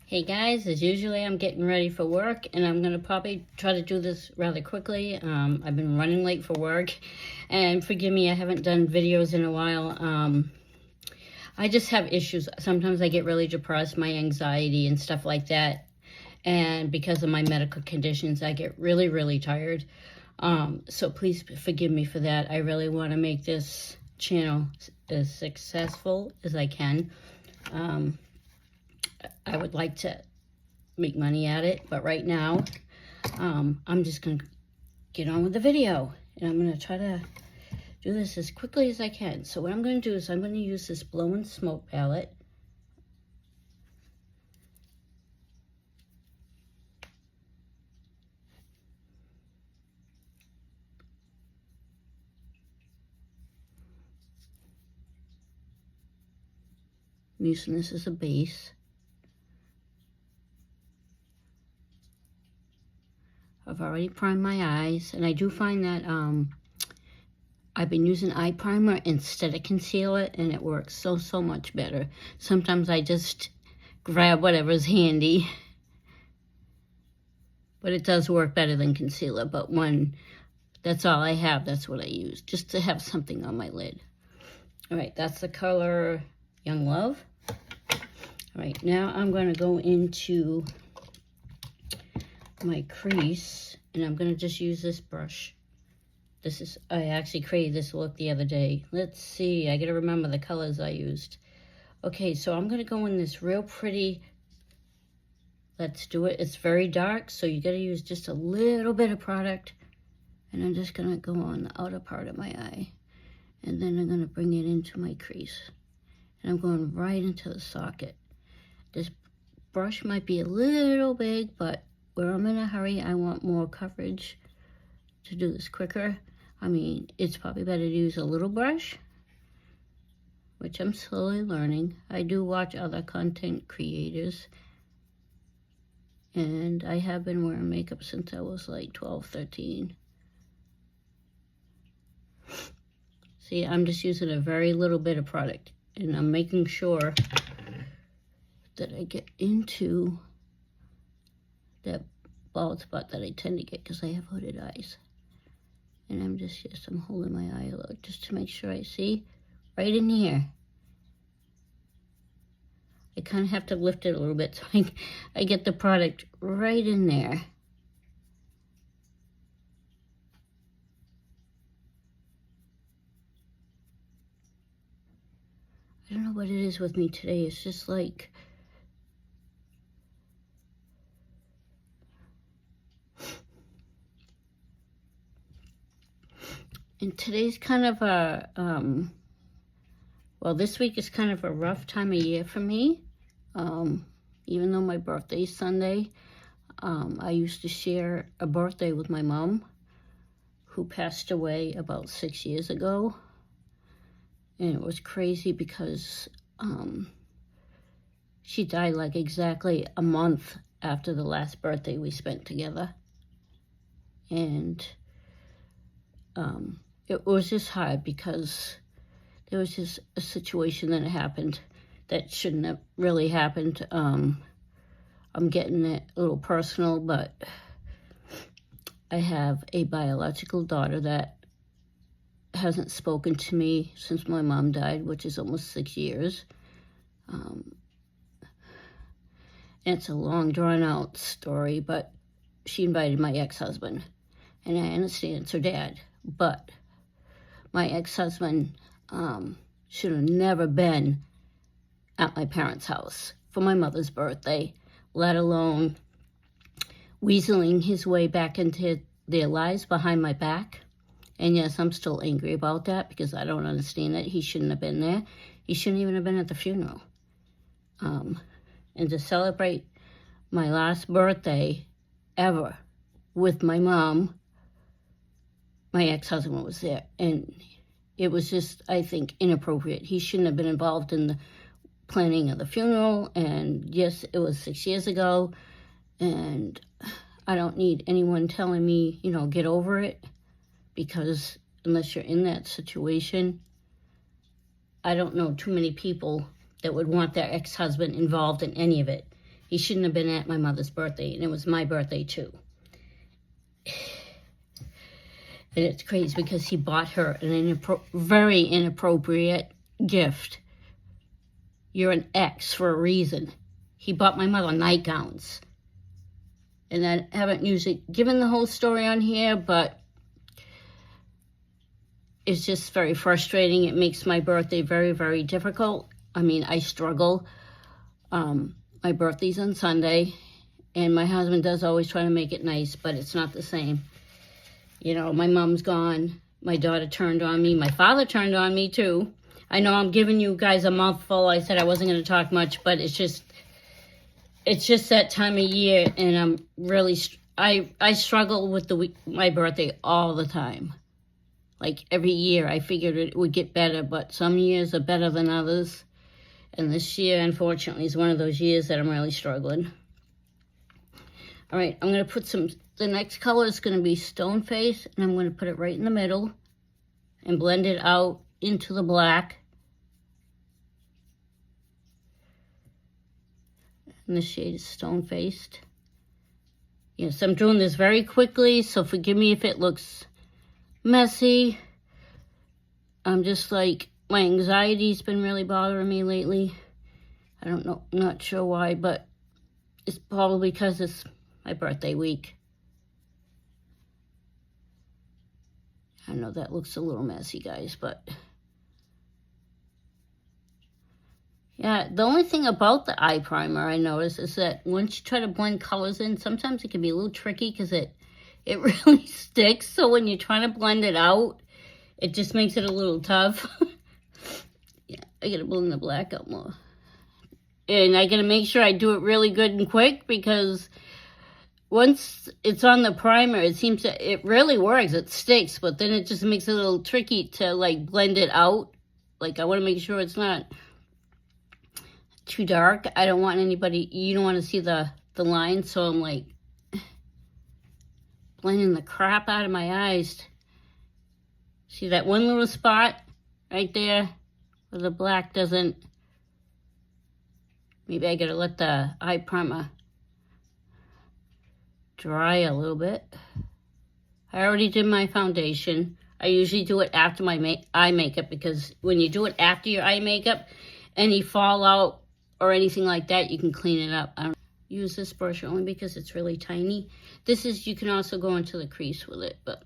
Hey guys, as usually I'm getting ready for work and I'm going to probably try to do this rather quickly. I've been running late for work and forgive me, I haven't done videos in a while. I just have issues. Sometimes I get really depressed, my anxiety and stuff like that. And because of my medical conditions, I get really, really tired. So please forgive me for that. I really want to make this channel as successful as I can. I would like to make money at it, but right now, I'm just going to get on with the video, and I'm going to try to do this as quickly as I can. So what I'm going to do is I'm going to use this Blow and Smoke palette. I'm using this as a base. I've already primed my eyes, and I do find that I've been using eye primer instead of concealer, and it works so much better. Sometimes I just grab whatever's handy, but it does work better than concealer. But when that's all I have, that's what I use, just to have something on my lid. All right, that's the color Young Love. All right, now I'm going to go into my crease, and I'm going to just use this brush. I actually created this look the other day. Let's see, I got to remember the colors I used. Okay, so I'm going to go in this real pretty, let's do it. It's very dark, so you got to use just a little bit of product. And I'm just going to go on the outer part of my eye. And then I'm going to bring it into my crease. And I'm going right into the socket. This brush might be a little big, but where I'm in a hurry, I want more coverage to do this quicker. I mean, it's probably better to use a little brush, which I'm slowly learning. I do watch other content creators, and I have been wearing makeup since I was like 12, 13. See, I'm just using a very little bit of product, and I'm making sure that I get into that bald spot that I tend to get because I have hooded eyes. And I'm holding my Eyelook just to make sure I see right in here. I kind of have to lift it a little bit so I get the product right in there. I don't know what it is with me today. It's just like, and today's kind of a, well, this week is kind of a rough time of year for me. Even though my birthday's Sunday, I used to share a birthday with my mom, who passed away about 6 years ago. And it was crazy because she died like exactly a month after the last birthday we spent together. And it was just hard because there was just a situation that happened that shouldn't have really happened. I'm getting it a little personal, but I have a biological daughter that hasn't spoken to me since my mom died, which is almost 6 years. And it's a long, drawn-out story, but she invited my ex-husband. And I understand it's her dad, but my ex-husband should have never been at my parents' house for my mother's birthday, let alone weaseling his way back into their lives behind my back. And yes, I'm still angry about that because I don't understand it. He shouldn't have been there. He shouldn't even have been at the funeral. And to celebrate my last birthday ever with my mom, my ex-husband was there. And it was just, I think, inappropriate. He shouldn't have been involved in the planning of the funeral. And yes, it was 6 years ago. And I don't need anyone telling me, get over it. Because unless you're in that situation, I don't know too many people that would want their ex-husband involved in any of it. He shouldn't have been at my mother's birthday, and it was my birthday too. And it's crazy because he bought her an very inappropriate gift. You're an ex for a reason. He bought my mother nightgowns. And I haven't usually given the whole story on here, but it's just very frustrating. It makes my birthday very, very difficult. I mean, I struggle. My birthday's on Sunday, and my husband does always try to make it nice, but it's not the same. You know, my mom's gone. My daughter turned on me. My father turned on me, too. I know I'm giving you guys a mouthful. I said I wasn't going to talk much, but it's just that time of year, and I'm really, I struggle with my birthday all the time. Like every year, I figured it would get better, but some years are better than others. And this year, unfortunately, is one of those years that I'm really struggling. All right, I'm going to put the next color is going to be Stone Face, and I'm going to put it right in the middle and blend it out into the black. And the shade is Stone Faced. Yes, I'm doing this very quickly, so forgive me if it looks messy. I'm just like, my anxiety's been really bothering me lately. I don't know, I'm not sure why, but it's probably because it's my birthday week. I know that looks a little messy, guys, but yeah, the only thing about the eye primer I notice is that once you try to blend colors in, sometimes it can be a little tricky because it really sticks. So when you're trying to blend it out, it just makes it a little tough. Yeah, I gotta blend the black out more. And I gotta make sure I do it really good and quick, because once it's on the primer, it really works. It sticks, but then it just makes it a little tricky to like blend it out. Like I want to make sure it's not too dark. I don't want you don't want to see the line, so I'm like blending the crap out of my eyes. See that one little spot right there where the black doesn't, maybe I gotta let the eye primer dry a little bit. I already did my foundation. I usually do it after my eye makeup, because when you do it after your eye makeup, any fallout or anything like that, you can clean it up. I don't use this brush only because it's really tiny. You can also go into the crease with it, but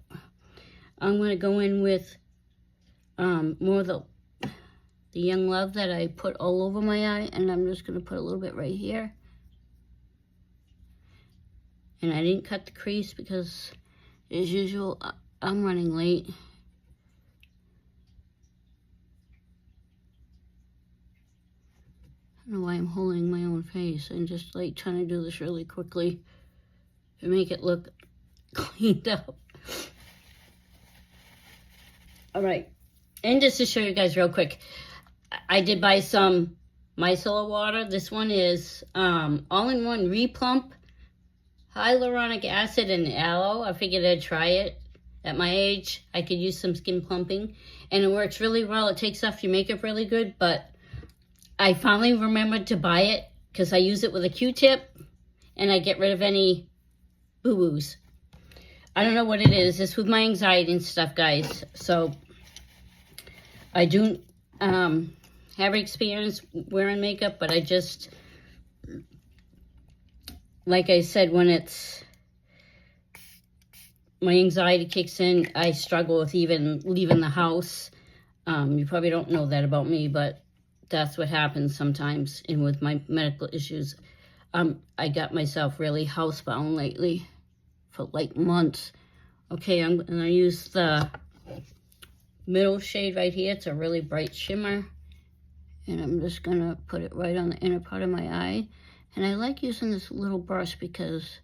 I'm going to go in with more of the Young Love that I put all over my eye, and I'm just going to put a little bit right here. And I didn't cut the crease because, as usual, I'm running late. I don't know why I'm holding my own face and just like trying to do this really quickly to make it look cleaned up. All right, and just to show you guys real quick, I did buy some micellar water. This one is all-in-one replump, hyaluronic acid, and aloe. I figured I'd try it. At my age, I could use some skin plumping, and it works really well. It takes off your makeup really good, but I finally remembered to buy it because I use it with a Q-tip, and I get rid of any boo-boos. I don't know what it is. It's with my anxiety and stuff, guys. So I do have experience wearing makeup, but I just, like I said, when my anxiety kicks in, I struggle with even leaving the house. You probably don't know that about me, but that's what happens sometimes. And with my medical issues, I got myself really housebound lately for like months. Okay, I'm gonna use the middle shade right here. It's a really bright shimmer. And I'm just gonna put it right on the inner part of my eye. And I like using this little brush because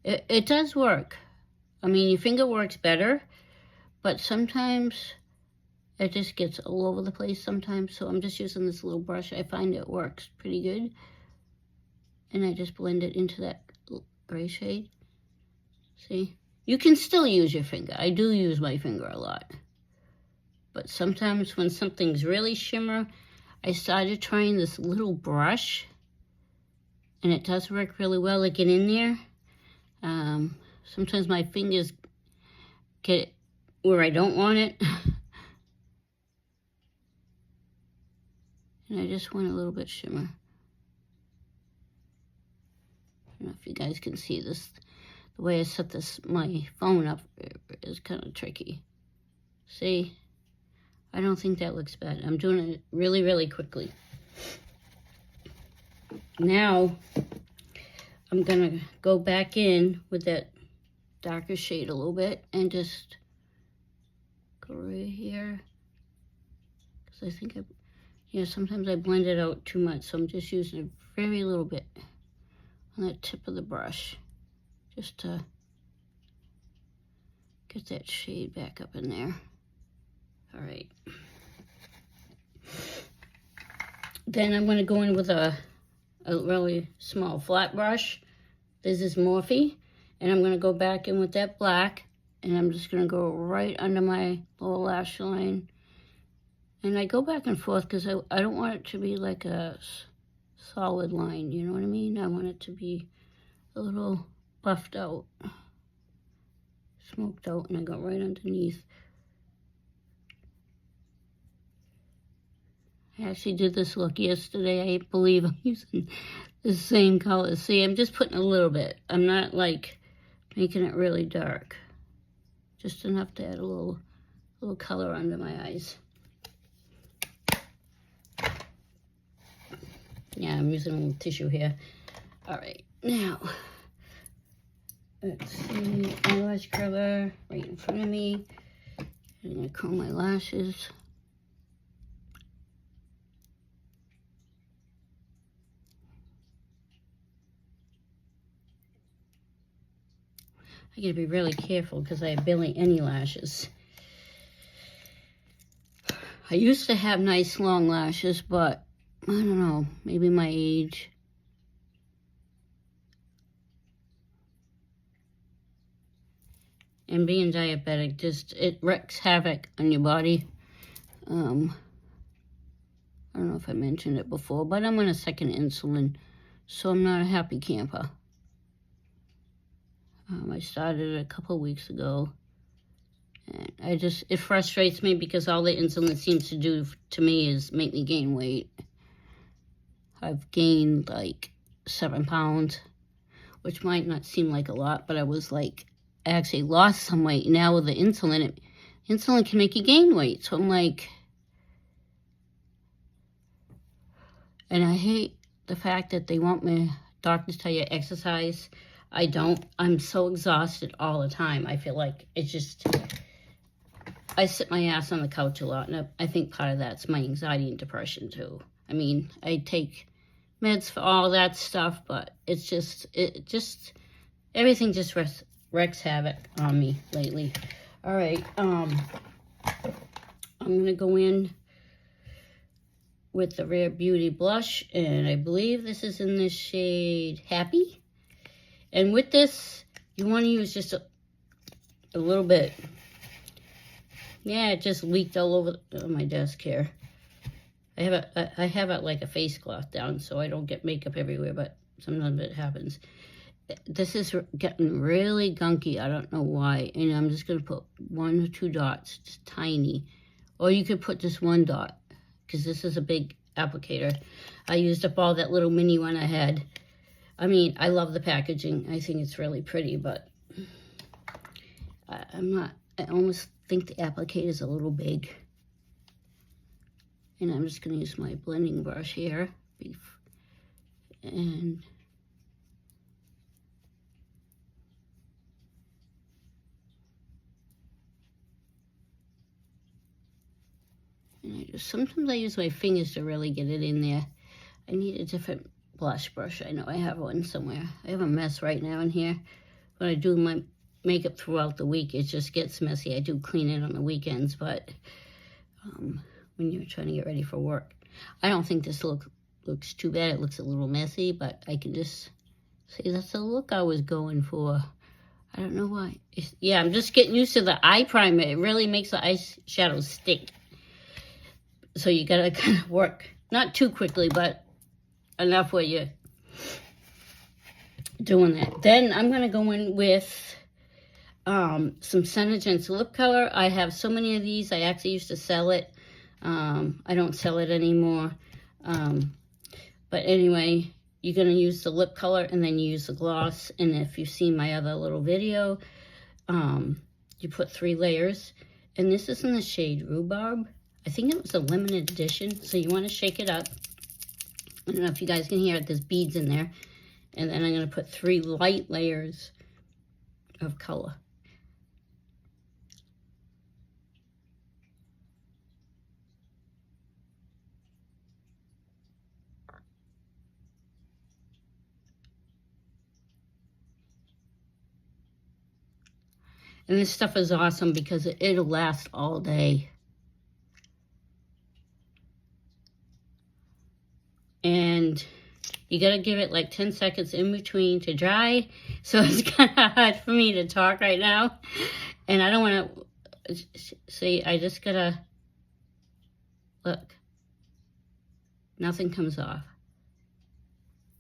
it does work. I mean, your finger works better, but sometimes it just gets all over the place sometimes. So I'm just using this little brush. I find it works pretty good. And I just blend it into that gray shade. See? You can still use your finger. I do use my finger a lot. But sometimes when something's really shimmer, I started trying this little brush. And it does work really well to get in there. Sometimes my fingers get where I don't want it. And I just want a little bit shimmer. I don't know if you guys can see this. The way I set my phone up is kind of tricky. See? I don't think that looks bad. I'm doing it really, really quickly. Now, I'm going to go back in with that darker shade a little bit and just go right here. Because I think sometimes I blend it out too much, so I'm just using a very little bit on the tip of the brush just to get that shade back up in there. All right. Then I'm going to go in with a really small flat brush. This is Morphe. And I'm going to go back in with that black. And I'm just going to go right under my lower lash line. And I go back and forth because I don't want it to be like a solid line. You know what I mean? I want it to be a little buffed out. Smoked out. And I go right underneath. I actually did this look yesterday. I believe I'm using the same color. See, I'm just putting a little bit. I'm not like making it really dark. Just enough to add a little color under my eyes. Yeah, I'm using a little tissue here. All right, now, let's see, eyelash curler right in front of me. I'm gonna curl my lashes. I gotta be really careful because I have barely any lashes. I used to have nice long lashes, but I don't know, maybe my age. And being diabetic, it wreaks havoc on your body. I don't know if I mentioned it before, but I'm on a second insulin, so I'm not a happy camper. I started a couple weeks ago, and it frustrates me because all the insulin seems to do to me is make me gain weight. I've gained like 7 pounds, which might not seem like a lot, but I actually lost some weight. Now with the insulin, insulin can make you gain weight. So I'm like, and I hate the fact that they want doctors tell you exercise. I don't. I'm so exhausted all the time. I feel like I sit my ass on the couch a lot, and I think part of that's my anxiety and depression too. I mean, I take meds for all that stuff, but everything just wreaks havoc on me lately. All right, I'm gonna go in with the Rare Beauty blush, and I believe this is in the shade Happy. And with this, you want to use just a little bit. Yeah, it just leaked all over my desk here. I have it like a face cloth down so I don't get makeup everywhere, but sometimes it happens. This is getting really gunky. I don't know why. And I'm just going to put 1 or 2 dots, just tiny. Or you could put just 1 dot, because this is a big applicator. I used up all that little mini one I had. I mean, I love the packaging. I think it's really pretty, but I almost think the applicator is a little big. And I'm just going to use my blending brush here. And sometimes I use my fingers to really get it in there. I need a different blush brush. I know I have one somewhere. I have a mess right now in here. When I do my makeup throughout the week, it just gets messy. I do clean it on the weekends, but when you're trying to get ready for work, I don't think this looks too bad. It looks a little messy, but I can just say that's the look I was going for. I don't know why. Yeah, I'm just getting used to the eye primer. It really makes the eyeshadow stick. So you gotta kind of work, not too quickly, but enough where you doing that. Then I'm going to go in with some Senegence lip color. I have so many of these. I actually used to sell it. I don't sell it anymore. But anyway, you're going to use the lip color and then you use the gloss. And if you've seen my other little video, you put 3 layers. And this is in the shade Rhubarb. I think it was a limited edition, so you want to shake it up. I don't know if you guys can hear it, there's beads in there. And then I'm going to put 3 light layers of color. And this stuff is awesome because it'll last all day. And you gotta give it like 10 seconds in between to dry. So it's kind of hard for me to talk right now. And I don't wanna, see, I just gotta, look. Nothing comes off.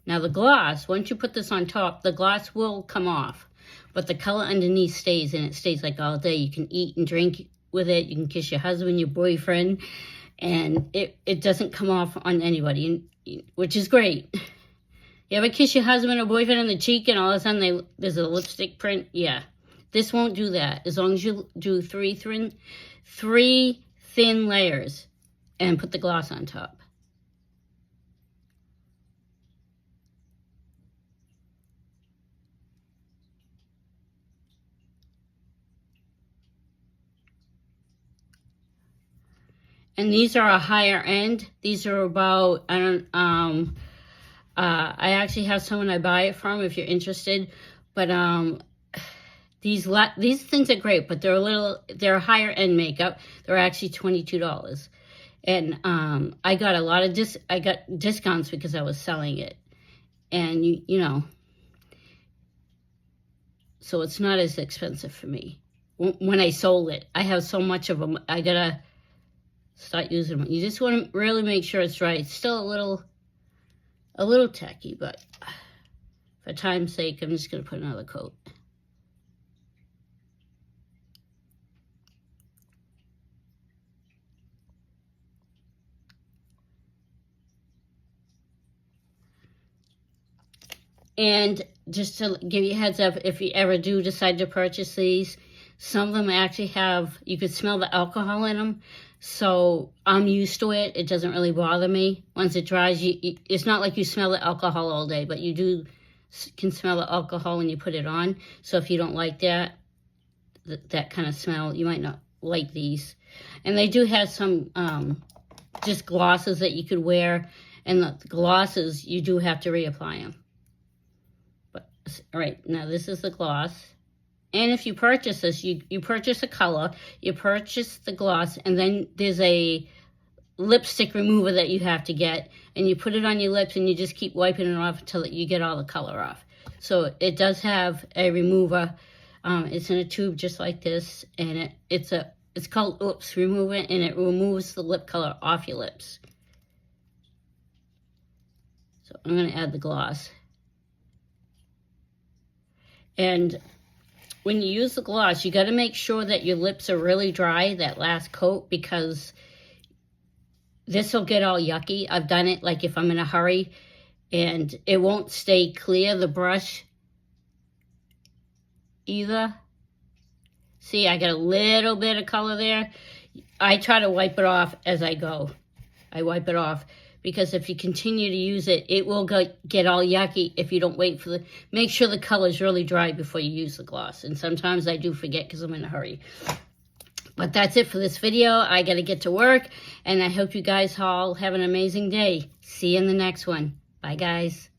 Now the gloss, once you put this on top, the gloss will come off. But the color underneath stays, and it stays like all day. You can eat and drink with it. You can kiss your husband, your boyfriend. And it doesn't come off on anybody, which is great. You ever kiss your husband or boyfriend on the cheek and all of a sudden there's a lipstick print? Yeah. This won't do that. As long as you do 3 thin layers and put the gloss on top. And these are a higher end. These are about, I actually have someone I buy it from if you're interested. But these things are great, but they're higher end makeup. They're actually $22. And I got a lot of discounts because I was selling it. And you know, so it's not as expensive for me. When I sold it, I have so much of them. I gotta start using them. You just want to really make sure it's right. It's still a little tacky, but for time's sake, I'm just going to put another coat. And just to give you a heads up, if you ever do decide to purchase these, some of them actually have, you could smell the alcohol in them. So I'm used to it. It doesn't really bother me. Once it dries, it's not like you smell the alcohol all day, but you can smell the alcohol when you put it on. So if you don't like that kind of smell, you might not like these. And they do have some just glosses that you could wear. And the glosses, you do have to reapply them. But all right, now this is the gloss. And if you purchase this, you purchase a color, you purchase the gloss, and then there's a lipstick remover that you have to get, and you put it on your lips, and you just keep wiping it off until you get all the color off. So it does have a remover. It's in a tube just like this, and it's called Lips Remover, and it removes the lip color off your lips. So I'm going to add the gloss. And when you use the gloss, you got to make sure that your lips are really dry, that last coat, because this will get all yucky. I've done it like if I'm in a hurry, and it won't stay clear, the brush, either. See, I got a little bit of color there. I try to wipe it off as I go. I wipe it off. Because if you continue to use it, it will get all yucky if you don't wait for make sure the color's really dry before you use the gloss. And sometimes I do forget because I'm in a hurry. But that's it for this video. I got to get to work. And I hope you guys all have an amazing day. See you in the next one. Bye, guys.